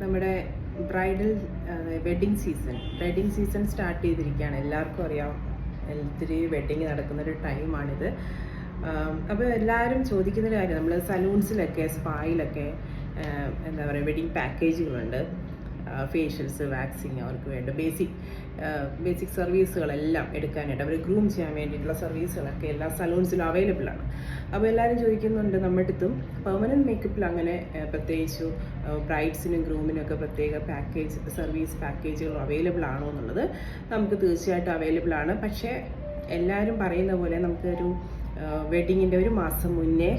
നമ്മുടെ bridal wedding season start ചെയ്തിരിക്കുകയാണ്. എല്ലാവർക്കും അറിയാം, ഒത്തിരി വെഡ്ഡിങ് നടക്കുന്നൊരു ടൈമാണിത്. അപ്പോൾ എല്ലാവരും ചോദിക്കുന്നൊരു കാര്യം, നമ്മൾ സലൂൺസിലൊക്കെ സ്പായിലൊക്കെ എന്താ പറയുക, വെഡ്ഡിങ് പാക്കേജുകളുണ്ട്. ഫേഷ്യൽസ്, വാക്സിങ്, അവർക്ക് വേണ്ട ബേസിക് സർവീസുകളെല്ലാം എടുക്കാനായിട്ട്, അവർ ഗ്രൂം ചെയ്യാൻ വേണ്ടിയിട്ടുള്ള സർവീസുകളൊക്കെ എല്ലാ സലൂൺസിലും അവൈലബിൾ ആണ്. അപ്പോൾ എല്ലാവരും ചോദിക്കുന്നുണ്ട് നമ്മുടെ അടുത്തും പെർമനൻറ്റ് മേക്കപ്പിൽ അങ്ങനെ പ്രത്യേകിച്ച് ബ്രൈഡ്സിനും ഗ്രൂമിനും ഒക്കെ പ്രത്യേക സർവീസ് പാക്കേജുകൾ അവൈലബിൾ ആണോ എന്നുള്ളത്. നമുക്ക് തീർച്ചയായിട്ടും അവൈലബിൾ ആണ്. പക്ഷേ എല്ലാവരും പറയുന്ന പോലെ നമുക്കൊരു വെഡ്ഡിങ്ങിൻ്റെ ഒരു മാസം മുന്നേ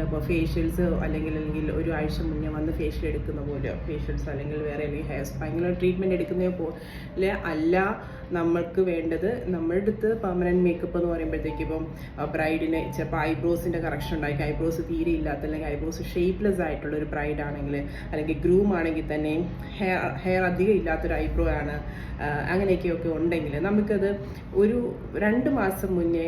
ഇപ്പോൾ ഫേഷ്യൽസ് അല്ലെങ്കിൽ ഒരു ആഴ്ച മുന്നേ വന്ന് ഫേഷ്യൽ എടുക്കുന്ന പോലെ ഫേഷ്യൽസ് അല്ലെങ്കിൽ വേറെ ഹെയർ സ്പാ ഇങ്ങനെ ട്രീറ്റ്മെൻറ്റ് എടുക്കുന്ന പോലെ അല്ല നമ്മൾക്ക് വേണ്ടത്. നമ്മുടെ അടുത്ത് പെർമനൻറ്റ് മേക്കപ്പ് എന്ന് പറയുമ്പോഴത്തേക്ക് ഇപ്പം ബ്രൈഡിന് ചിലപ്പോൾ ഐബ്രോസിൻ്റെ കറക്ഷൻ ഉണ്ടായിരിക്കും, ഐബ്രോസ് തീരെ ഇല്ലാത്ത അല്ലെങ്കിൽ ഐബ്രോസ് ഷേപ്പ്ലെസ് ആയിട്ടുള്ള ഒരു ബ്രൈഡ് ആണെങ്കിൽ, അല്ലെങ്കിൽ ഗ്രൂം ആണെങ്കിൽ തന്നെ ഹെയർ അധികം ഇല്ലാത്തൊരു ഐബ്രോ ആണ്, അങ്ങനെയൊക്കെ ഉണ്ടെങ്കിൽ നമുക്കത് ഒരു 2 മാസം മുന്നേ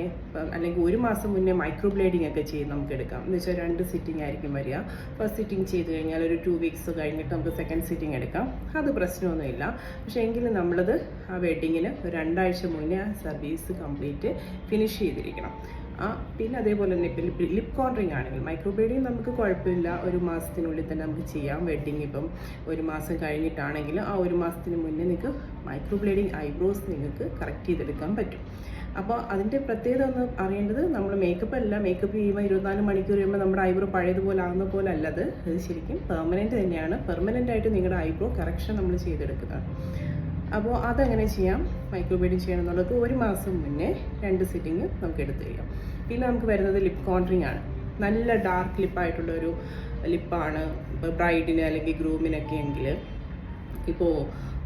അല്ലെങ്കിൽ 1 മാസം മുന്നേ മൈക്രോ ബ്ലേഡിംഗ് ഒക്കെ ചെയ്ത് നമുക്ക് എടുക്കാം. എന്ന് വെച്ചാൽ 2 സിറ്റിംഗ് ആയിരിക്കും വരിക. ഫസ്റ്റ് സിറ്റിംഗ് ചെയ്ത് കഴിഞ്ഞാൽ ഒരു 2 വീക്സ് കഴിഞ്ഞിട്ട് നമുക്ക് സെക്കൻഡ് സിറ്റിംഗ് എടുക്കാം. അത് പ്രശ്നമൊന്നുമില്ല. പക്ഷേ എങ്കിലും നമ്മളത് ആ വെഡ്ഡിങ്ങിന് ഒരു 2 ആഴ്ച മുന്നേ ആ സർവീസ് കംപ്ലീറ്റ് ഫിനിഷ് ചെയ്തിരിക്കണം. പിന്നെ അതേപോലെ തന്നെ ഇപ്പം ലിപ് കോൺട്രിങ് ആണെങ്കിൽ മൈക്രോ ബ്ലേഡിങ് നമുക്ക് കുഴപ്പമില്ല, 1 മാസത്തിനുള്ളിൽ തന്നെ നമുക്ക് ചെയ്യാം. വെഡ്ഡിങ് ഇപ്പം 1 മാസം കഴിഞ്ഞിട്ടാണെങ്കിൽ ആ 1 മാസത്തിന് മുന്നേ നിങ്ങൾക്ക് മൈക്രോ ബ്ലേഡിങ് ഐബ്രോസ് നിങ്ങൾക്ക് കറക്റ്റ് ചെയ്തെടുക്കാൻ പറ്റും. അപ്പോൾ അതിൻ്റെ പ്രത്യേകത ഒന്ന് അറിയേണ്ടത്, നമ്മൾ മേക്കപ്പ് ചെയ്യുമ്പോൾ 24 മണിക്കൂർ കഴിയുമ്പോൾ നമ്മുടെ ഐബ്രോ പഴയതുപോലെ ആകുന്ന പോലെ അല്ലത്. അത് ശരിക്കും പെർമനൻറ്റ് തന്നെയാണ്. പെർമനൻ്റ് ആയിട്ട് നിങ്ങളുടെ ഐബ്രോ കറക്ഷൻ നമ്മൾ ചെയ്തെടുക്കുന്നതാണ്. അപ്പോൾ അതെങ്ങനെ ചെയ്യാം, മൈക്രോ ബ്ലേഡിങ് ചെയ്യണം എന്നുള്ളത് 1 മാസം മുന്നേ 2 സിറ്റിങ് നമുക്ക് എടുത്ത് കഴിയാം. പിന്നെ നമുക്ക് വരുന്നത് ലിപ് കോൺട്രിങ് ആണ്. നല്ല ഡാർക്ക് ലിപ്പായിട്ടുള്ളൊരു ലിപ്പാണ് ഇപ്പോൾ ബ്രൈഡിന് അല്ലെങ്കിൽ ഗ്രൂമിനൊക്കെ എങ്കിൽ ഇപ്പോൾ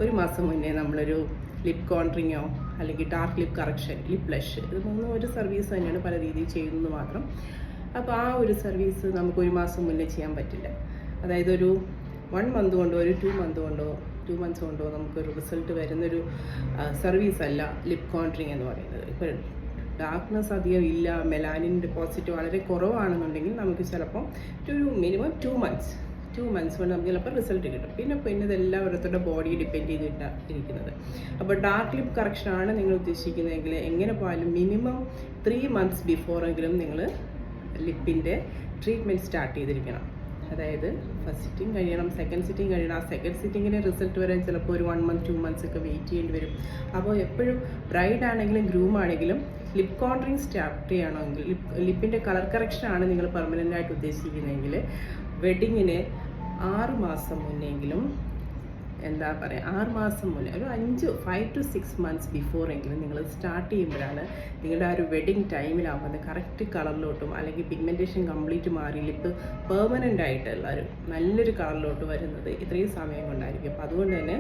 1 മാസം മുന്നേ നമ്മളൊരു ലിപ് കോൺട്രിങ്ങോ അല്ലെങ്കിൽ dark lip correction, lip blush, ഇത് 3 ഒരു സർവീസ് തന്നെയാണ്, പല രീതിയിൽ ചെയ്യുന്നത് മാത്രം. അപ്പോൾ ആ ഒരു സർവീസ് നമുക്ക് 1 മാസം മുന്നേ ചെയ്യാൻ പറ്റില്ല. അതായത് ഒരു 1 മന്ത് കൊണ്ടോ ഒരു 2 മന്ത്സ് കൊണ്ടോ നമുക്കൊരു റിസൾട്ട് വരുന്നൊരു സർവീസ് അല്ല ലിപ് കോൺട്രിങ് എന്ന് പറയുന്നത്. ഇപ്പോൾ ഡാർക്ക്നെസ് അധികം ഇല്ല, മെലാനിൻ ഡെപ്പോസിറ്റ് വളരെ കുറവാണെന്നുണ്ടെങ്കിൽ നമുക്ക് ചിലപ്പോൾ ഒരു മിനിമം 2 മന്ത്സ് കൊണ്ട് നമുക്ക് ചിലപ്പോൾ റിസൾട്ട് കിട്ടും. പിന്നെ ഇതെല്ലാം ഓരോരുത്തരുടെ ബോഡി ഡിപ്പെൻഡ് ചെയ്തിട്ടാണ് ഇരിക്കുന്നത്. അപ്പോൾ ഡാർക്ക് ലിപ് കറക്ഷനാണ് നിങ്ങൾ ഉദ്ദേശിക്കുന്നതെങ്കിൽ എങ്ങനെ പോയാലും മിനിമം 3 മന്ത്സ് ബിഫോറെങ്കിലും നിങ്ങൾ ലിപ്പിൻ്റെ ട്രീറ്റ്മെൻറ്റ് സ്റ്റാർട്ട് ചെയ്തിരിക്കണം. അതായത് ഫസ്റ്റ് സിറ്റിംഗ് കഴിയണം, സെക്കൻഡ് സിറ്റിംഗ് കഴിയണം. ആ സെക്കൻഡ് സിറ്റിങ്ങിന് റിസൾട്ട് വരാൻ ചിലപ്പോൾ ഒരു 1 മന്ത് 2 മന്ത്സ് ഒക്കെ വെയിറ്റ് ചെയ്യേണ്ടി വരും. അപ്പോൾ എപ്പോഴും ബ്രൈഡ് ആണെങ്കിലും ഗ്രൂം ആണെങ്കിലും ലിപ് കോൺട്രിങ് സ്റ്റാർട്ട് ചെയ്യണമെങ്കിൽ, ലിപ്പിൻ്റെ കളർ കറക്ഷനാണ് നിങ്ങൾ പെർമനൻ്റ് ആയിട്ട് ഉദ്ദേശിക്കുന്നതെങ്കിൽ വെഡ്ഡിങ്ങിന് 6 മാസം മുന്നെങ്കിലും, എന്താ പറയുക, 6 മാസം മുന്നേ ഒരു 5 to 6 മന്ത്സ് ബിഫോറെങ്കിലും നിങ്ങൾ സ്റ്റാർട്ട് ചെയ്യുമ്പോഴാണ് നിങ്ങളുടെ ആ ഒരു വെഡ്ഡിങ് ടൈമിലാവുന്നത് കറക്റ്റ് കളറിലോട്ടും അല്ലെങ്കിൽ പിഗ്മെൻറ്റേഷൻ കംപ്ലീറ്റ് മാറി ലിപ്പ് പെർമനൻ്റ് ആയിട്ടുള്ള ഒരു നല്ലൊരു കളറിലോട്ട് വരുന്നത് ഇത്രയും സമയം കൊണ്ടായിരിക്കും. അപ്പോൾ അതുകൊണ്ട് തന്നെ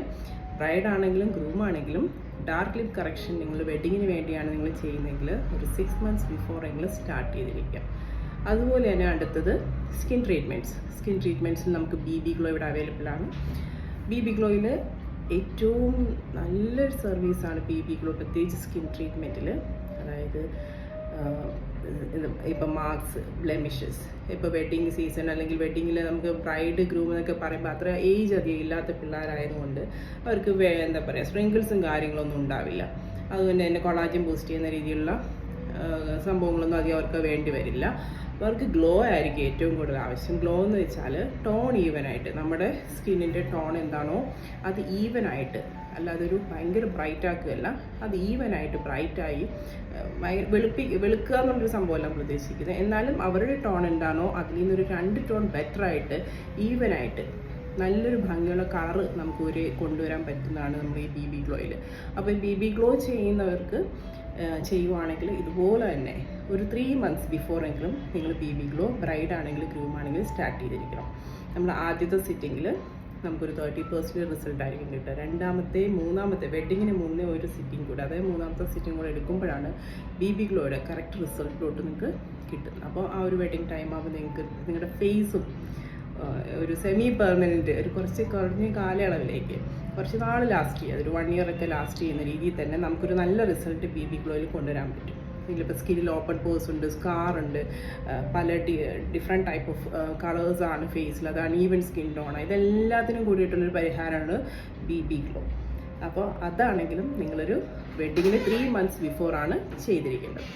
ബ്രൈഡ് ആണെങ്കിലും ഗ്രൂം ആണെങ്കിലും ഡാർക്ക് ലിപ് കറക്ഷൻ നിങ്ങൾ വെഡ്ഡിങ്ങിന് വേണ്ടിയാണ് നിങ്ങൾ ചെയ്യുന്നതെങ്കിൽ ഒരു 6 മന്ത്സ് ബിഫോറെങ്കിലും സ്റ്റാർട്ട് ചെയ്തിരിക്കുക. അതുപോലെ തന്നെ അടുത്തത് സ്കിൻ ട്രീറ്റ്മെൻറ്റ്സിൽ നമുക്ക് BB ഗ്ലോ ഇവിടെ അവൈലബിൾ ആണ്. BB ഗ്ലോയിൽ ഏറ്റവും നല്ലൊരു സർവീസാണ് BB ഗ്ലോ, പ്രത്യേകിച്ച് സ്കിൻ ട്രീറ്റ്മെൻറ്റിൽ. അതായത് ഇപ്പം മാർക്സ്, ബ്ലെമിഷസ്, ഇപ്പോൾ വെഡ്ഡിങ് സീസൺ അല്ലെങ്കിൽ വെഡ്ഡിങ്ങിൽ നമുക്ക് ബ്രൈഡ് ഗ്രൂം എന്നൊക്കെ പറയുമ്പോൾ അത്ര ഏജ് അധികം ഇല്ലാത്ത പിള്ളേരായതുകൊണ്ട് അവർക്ക് എന്താ പറയുക, സ്പ്രിങ്കിൾസും കാര്യങ്ങളൊന്നും ഉണ്ടാവില്ല. അതുകൊണ്ട് തന്നെ കൊളാജൻ ബൂസ്റ്റ് ചെയ്യുന്ന രീതിയിലുള്ള സംഭവങ്ങളൊന്നും അധികം അവർക്ക് വേണ്ടി വരില്ല. അവർക്ക് ഗ്ലോ ആയിരിക്കും ഏറ്റവും കൂടുതൽ ആവശ്യം. ഗ്ലോ എന്ന് വെച്ചാൽ ടോൺ ഈവനായിട്ട്, നമ്മുടെ സ്കിന്നിൻ്റെ ടോൺ എന്താണോ അത് ഈവനായിട്ട്, അല്ലാതെ ഒരു ഭയങ്കര ബ്രൈറ്റ് ആക്കുകയല്ല, അത് ഈവനായിട്ട് ബ്രൈറ്റായി വെളുക്കുക എന്നുള്ളൊരു സംഭവമല്ല നമ്മൾ ഉദ്ദേശിക്കുന്നത്. എന്നാലും അവരുടെ ടോൺ എന്താണോ അതിൽ നിന്നൊരു 2 ടോൺ ബെറ്ററായിട്ട് ഈവനായിട്ട് നല്ലൊരു ഭംഗിയുള്ള കളറ് നമുക്ക് കൊണ്ടുവരാൻ പറ്റുന്നതാണ് നമ്മുടെ ഈ BB ഗ്ലോയിൽ. അപ്പോൾ ഈ BB ഗ്ലോ ചെയ്യുവാണെങ്കിൽ ഇതുപോലെ തന്നെ ഒരു 3 മന്ത്സ് ബിഫോറെങ്കിലും നിങ്ങൾ BB ഗ്ലോ ബ്രൈഡ് ആണെങ്കിലും ഗ്രൂം ആണെങ്കിലും സ്റ്റാർട്ട് ചെയ്തിരിക്കണം. നമ്മൾ ആദ്യത്തെ സിറ്റിങ്ങിൽ നമുക്കൊരു 30% റിസൾട്ട് ആയിരിക്കും കിട്ടുക. 2ാമത്തെ 3ാമത്തെ വെഡ്ഡിങ്ങിന് മുന്നേ ഒരു സിറ്റിംഗ് കൂടെ, അതായത് 3ാമത്തെ സിറ്റിംഗ് കൂടെ എടുക്കുമ്പോഴാണ് BB ഗ്ലോയുടെ കറക്റ്റ് റിസൾട്ടിലോട്ട് നിങ്ങൾക്ക് കിട്ടുന്നത്. അപ്പോൾ ആ ഒരു വെഡ്ഡിങ് ടൈം ആകുമ്പോൾ നിങ്ങൾക്ക് നിങ്ങളുടെ ഫേസും ഒരു സെമി പെർമനൻറ്റ്, ഒരു കുറച്ച് കുറഞ്ഞ കാലയളവിലേക്ക് കുറച്ച് നാൾ ലാസ്റ്റ് ചെയ്യുക, ഒരു 1 ഇയർ ഒക്കെ ലാസ്റ്റ് ചെയ്യുന്ന രീതിയിൽ തന്നെ നമുക്കൊരു നല്ല റിസൾട്ട് BB ഗ്ലോയിൽ കൊണ്ടുവരാൻ പറ്റും. ഇപ്പോൾ സ്കിന്നിൽ ഓപ്പൺ പോസ് ഉണ്ട്, സ്കാർ ഉണ്ട്, പല ഡിഫറെൻറ്റ് ടൈപ്പ് ഓഫ് കളേഴ്സാണ് ഫേസിൽ, അത് അൺഈവൻ സ്കിൻ ടോണാണ്, ഇതെല്ലാത്തിനും കൂടിയിട്ടുള്ളൊരു പരിഹാരമാണ് BB ഗ്ലോ. അപ്പോൾ അതാണെങ്കിലും നിങ്ങളൊരു വെഡ്ഡിങ്ങിന് 3 months ബിഫോറാണ് ചെയ്തിരിക്കേണ്ടത്.